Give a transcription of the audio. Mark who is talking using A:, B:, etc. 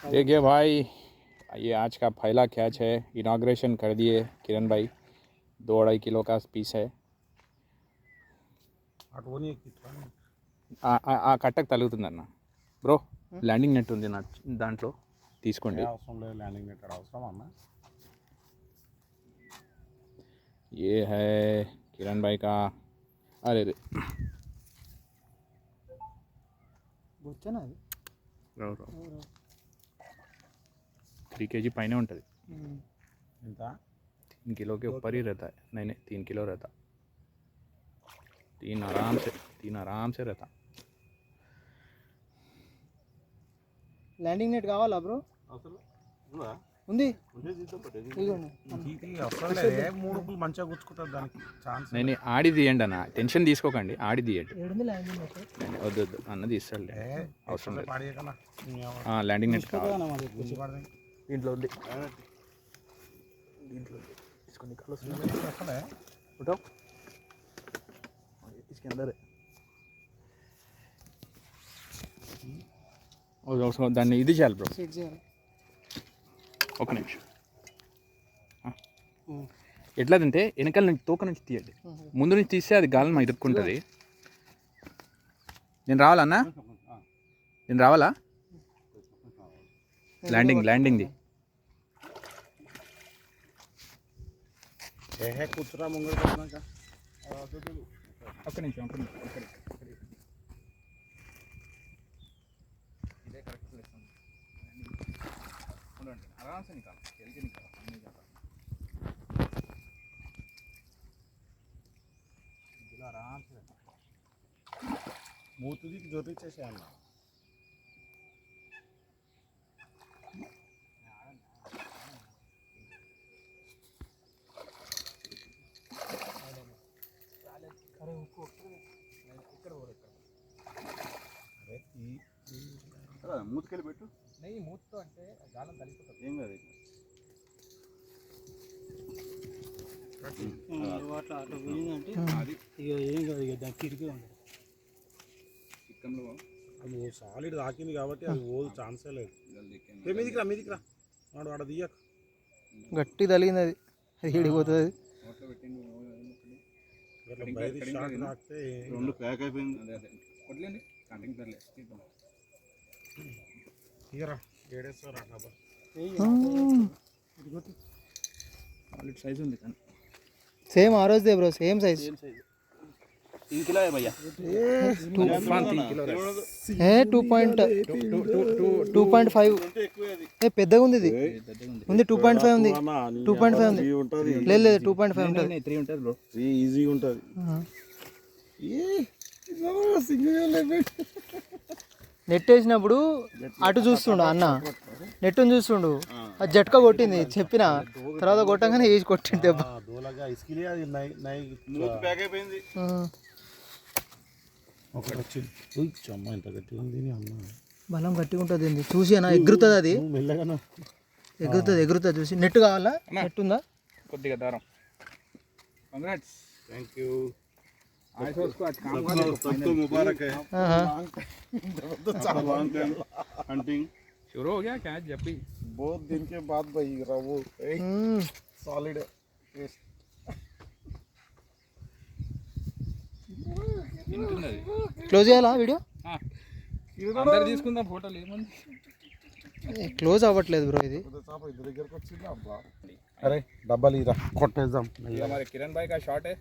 A: देखिए भाई, ये आज का पहला कैच है। इनाग्रेशन कर दिए किरण भाई। 2-2.5 किलो का पीस है। ఆ కట్టకు తగులుతుందన్న బ్రో. ల్యాండింగ్ నెట్ ఉంది నా దాంట్లో, తీసుకోండి. ये है किरण भाई का. अरे रे 3 kg పైనే ఉంటుంది. 3 किलो के ऊपर ही रहता है. नहीं 3 किलो रहता. 3 आराम से रहता.
B: ల్యాండింగ్ నెట్ కావాలా బ్రో? ఉంది.
A: నేను ఆడి తీయండి అన్న, టెన్షన్ తీసుకోకండి, ఆడి తీయండి. వద్దు అన్న తీస్తాడు, అవసరం లేదు. ల్యాండింగ్ నెట్ కావాలి. దీంట్లో ఉంది, తీసుకోండి. దాన్ని ఇది చేయాలి బ్రో. ఒక నిమిషం. ఎట్లా తింటే వెనకాల నుంచి తోక నుంచి తీయండి. ముందు నుంచి తీస్తే అది గాలం ఇరుక్కుంటుంది. నేను రావాలన్నా? నేను రావాలా? ల్యాండింగ్ది ఒక్క నిమిషం. ఇదే కరెక్ట్ ప్లేస్. आराम से निकाल, खेल के निकाल, नहीं जाता. आराम से
C: मूत दी जोरी चेसे आना. మూత కెళ్ళి పెట్టు.
A: नहीं मूत तो అంటే గాలం తలిపోతుంది.
C: ఏం కాదు.
B: అట్లా పోయిందంటే అది ఇక ఏం కాదు, ఇక దానికి తిరిగి ఉండదు.
A: చికెన్లో
C: అది సాలిడ్ తాకింది కాబట్టి అది పోదు ఛాన్సే లేదు. మీదికి రా వాడు ఆడ తీయక
B: గట్టి తలిగింది, అది ఏడిపోతుంది.
C: రెండు ప్యాక్ అయిపోయింది.
A: వదిలేండి, కంటింగ్ తరలే.
C: తీయరా ఏడేస్తారు అట్లా.
A: సైజ్ ఉంది కానీ
B: సేమ్ ఆ రోజుదే బ్రో, సేమ్ సైజ్.
A: 3 किलो है भैया. 3 किलो
B: है. 2.5 పెద్దగా ఉంది. ఇది ఉంది 2.5 ఉంది. 2.5 ఉంది. లేదు 2.5 ఉంటుంది.
A: 3 ఉంటుంది బ్రో.
C: 3 ఈజీగా ఉంటుంది.
B: నెట్ వేసినప్పుడు అటు చూస్తుండు అన్న, నెట్టును చూస్తుండు. అది జట్కా కొట్టింది చెప్పిన తర్వాత కొట్టగానే వేసి కొట్టింది దెబ్బ. బలం గట్టిగా ఉంటుంది. చూసి అన్న ఎగురుతుంది, అది ఎగురుతుంది చూసి. నెట్ కావాలా? నెట్ ఉందా?
A: కొద్దిగా దారం. కంగ్రాట్స్.
C: Thank you.
A: सबको
C: मुबारक है. हंटिंग
A: शुरू हो गया क्या? जब भी
C: बहुत दिन के बाद भाई वो सॉलिड
B: క్లోజ్ చేయాలా వీడియో?
A: అందరు తీసుకుందాం ఫోటోలు. ఏముంది,
B: క్లోజ్ అవ్వట్లేదు బ్రో ఇది.
C: దగ్గరకు వచ్చిందా? అరే డబ్బాలు ఇరా కొట్టేద్దాం.
A: हमारे किरण भाई का शॉट है.